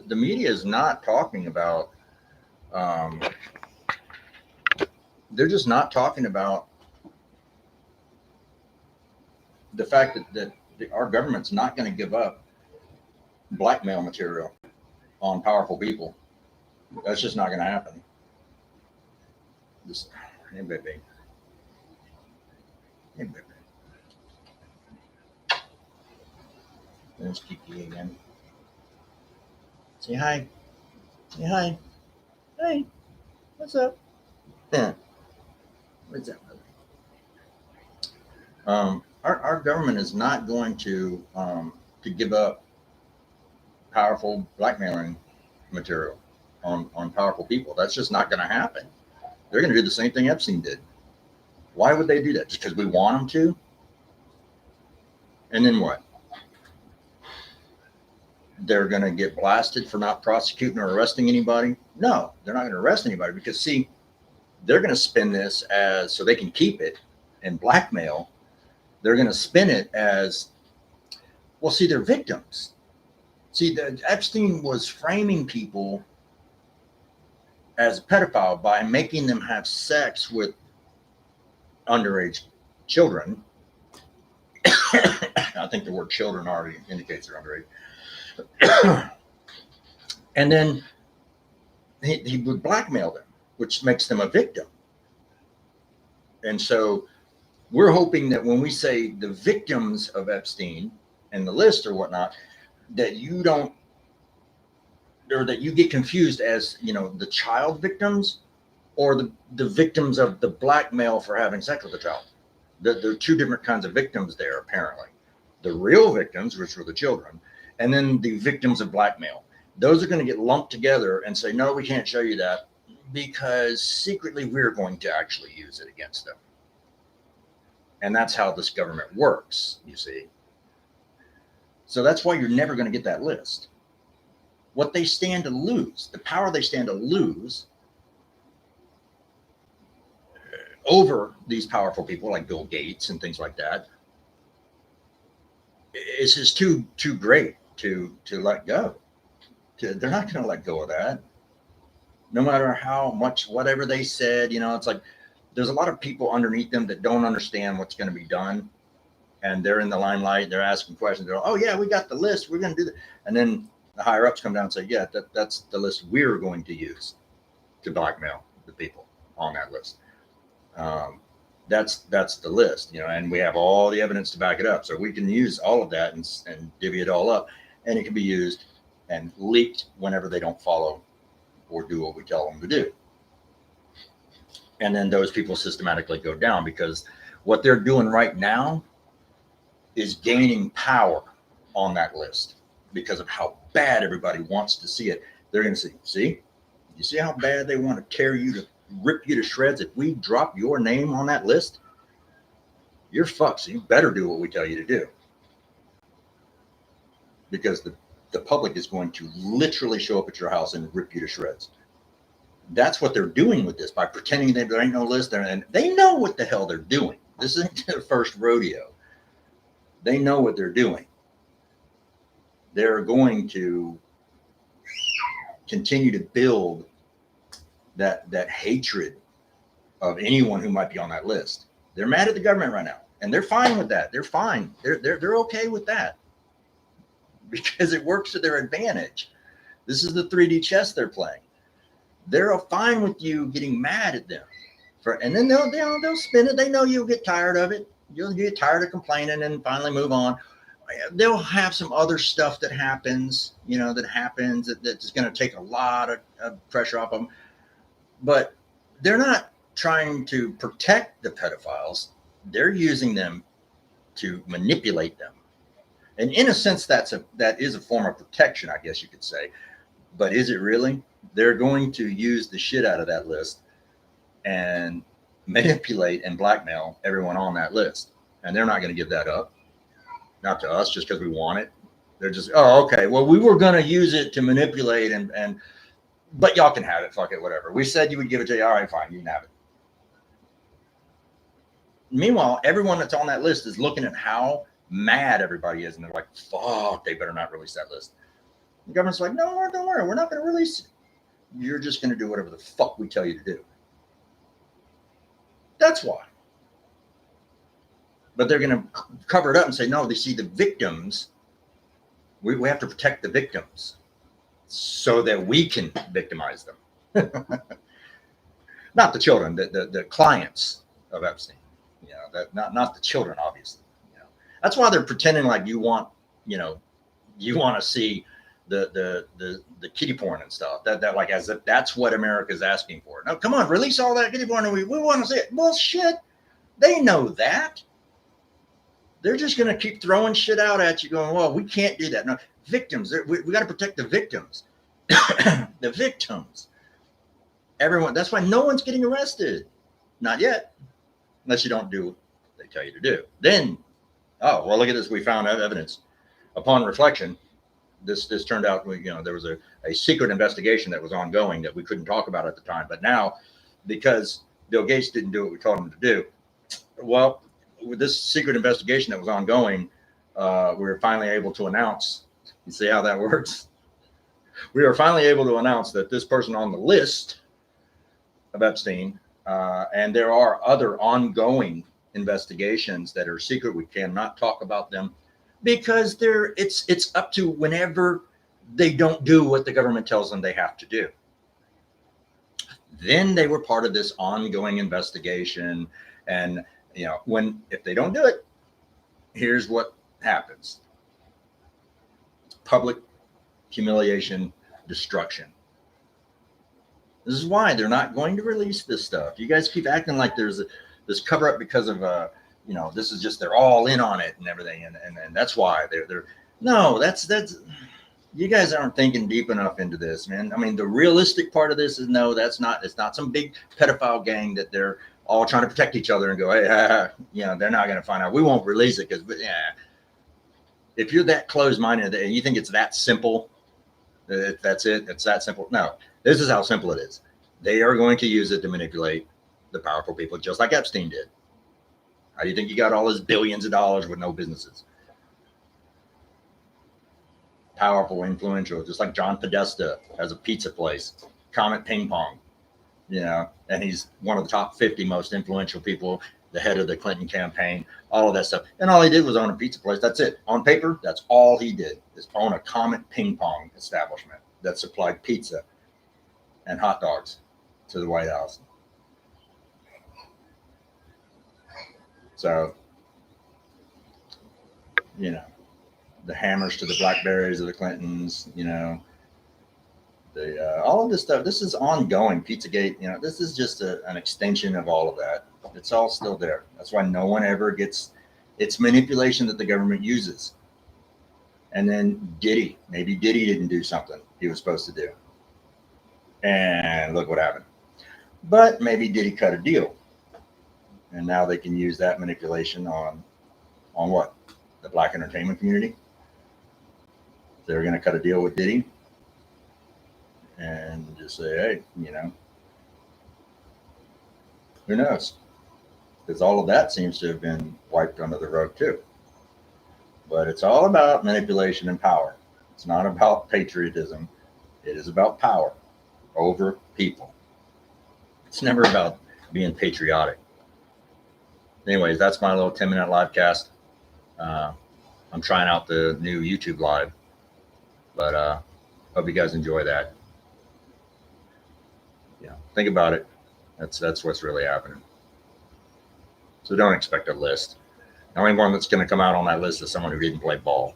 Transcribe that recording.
the media is not talking about. Um, they're just not talking about the fact that our government's not going to give up blackmail material on powerful people. That's just not going to happen. This, hey baby, hey baby. There's Kiki again. Say hi. Say hi. Hey, what's up? Yeah. What's up? Our government is not going to give up powerful blackmailing material on powerful people. That's just not going to happen. They're going to do the same thing Epstein did. Why would they do that? Just because we want them to? And then what? They're going to get blasted for not prosecuting or arresting anybody? No, they're not going to arrest anybody because, see, they're going to spin this as so they can keep it and blackmail. They're going to spin it as, well, see, they're victims. See, Epstein was framing people as a pedophile by making them have sex with underage children. I think the word children already indicates they're underage. And then he would blackmail them, which makes them a victim. And so we're hoping that when we say the victims of Epstein and the list or whatnot, that you don't, or that you get confused as, the child victims or the victims of the blackmail for having sex with the child. There are two different kinds of victims there, apparently. The real victims, which were the children, and then the victims of blackmail. Those are going to get lumped together and say, no, we can't show you that because secretly we're going to actually use it against them. And that's how this government works, you see. So that's why you're never going to get that list. What they stand to lose, the power they stand to lose over these powerful people like Bill Gates and things like that, is just too great to let go. They're not going to let go of that. No matter how much, whatever they said, it's like there's a lot of people underneath them that don't understand what's going to be done. And they're in the limelight. They're asking questions. They're, oh, yeah, we got the list. We're going to do that. And then the higher ups come down and say, yeah, that's the list we're going to use to blackmail the people on that list. That's the list, and we have all the evidence to back it up. So we can use all of that and divvy it all up, and it can be used and leaked whenever they don't follow or do what we tell them to do. And then those people systematically go down because what they're doing right now is gaining power on that list because of how bad everybody wants to see it. They're going to see, you see how bad they want to tear you to rip you to shreds. If we drop your name on that list, you're fucked. So you better do what we tell you to do. Because the public is going to literally show up at your house and rip you to shreds. That's what they're doing with this by pretending that there ain't no list there. And they know what the hell they're doing. This isn't their first rodeo. They know what they're doing. They're going to continue to build that hatred of anyone who might be on that list. They're mad at the government right now, and they're fine with that. They're fine. They're okay with that because it works to their advantage. This is the 3D chess they're playing. They're fine with you getting mad at them, and then they'll spin it. They know you'll get tired of it. You'll get tired of complaining and finally move on. They'll have some other stuff that happens, that's going to take a lot of pressure off them. But they're not trying to protect the pedophiles. They're using them to manipulate them. And in a sense, that is a form of protection, I guess you could say. But is it really? They're going to use the shit out of that list and manipulate and blackmail everyone on that list. And they're not going to give that up. Not to us, just because we want it. They're just, oh, okay. Well, we were going to use it to manipulate but y'all can have it. Fuck it, whatever. We said you would give it to you. All right, fine. You can have it. Meanwhile, everyone that's on that list is looking at how mad everybody is. And they're like, fuck, they better not release that list. The government's like, no, don't worry, we're not going to release it. You're just going to do whatever the fuck we tell you to do. That's why. But they're going to cover it up and say, no, they see the victims. We have to protect the victims so that we can victimize them. Not the children, the clients of Epstein. You know, that not the children, obviously. You know, that's why they're pretending like you want to see the kiddie porn and stuff. That like as if that's what America's asking for. No, come on, release all that kiddie porn and we want to see it. Bullshit. They know that. They're just going to keep throwing shit out at you going, well, we can't do that. No, victims, we got to protect the victims. The victims. Everyone, that's why no one's getting arrested. Not yet. Unless you don't do what they tell you to do. Then, oh, well, look at this. We found out evidence. Upon reflection, this turned out, there was a secret investigation that was ongoing that we couldn't talk about at the time. But now, because Bill Gates didn't do what we told him to do, well, with this secret investigation that was ongoing, we were finally able to announce, you see how that works? We were finally able to announce that this person on the list of Epstein, and there are other ongoing investigations that are secret. We cannot talk about them because it's up to whenever they don't do what the government tells them they have to do. Then they were part of this ongoing investigation, and if they don't do it, here's what happens: public humiliation, destruction. This is why they're not going to release this stuff. You guys keep acting like there's this cover up because of this is just they're all in on it and everything, and that's why they're no, that's you guys aren't thinking deep enough into this, man. I mean, the realistic part of this is no, it's not some big pedophile gang that they're all trying to protect each other and go, hey, they're not going to find out. We won't release it because, if you're that closed-minded and you think it's that simple, that's it, it's that simple. No, this is how simple it is. They are going to use it to manipulate the powerful people, just like Epstein did. How do you think he got all his billions of dollars with no businesses? Powerful, influential, just like John Podesta has a pizza place, Comet Ping Pong. And he's one of the top 50 most influential people, the head of the Clinton campaign, all of that stuff. And all he did was own a pizza place. That's it. On paper, that's all he did, is own a Comet Ping Pong establishment that supplied pizza and hot dogs to the White House. So, the hammers to the Blackberries of the Clintons, all of this stuff, this is ongoing. Pizzagate, this is just an extension of all of that. It's all still there. That's why no one ever gets, it's manipulation that the government uses. And then maybe Diddy didn't do something he was supposed to do. And look what happened. But maybe Diddy cut a deal. And now they can use that manipulation on what? The black entertainment community. They're going to cut a deal with Diddy and just say, hey, who knows? Because all of that seems to have been wiped under the rug too. But it's all about manipulation and power. It's not about patriotism. It is about power over people. It's never about being patriotic. Anyways, that's my little 10-minute live cast. I'm trying out the new YouTube live, but hope you guys enjoy that. Think about it. That's what's really happening. So don't expect a list. The only one that's going to come out on that list is someone who didn't play ball.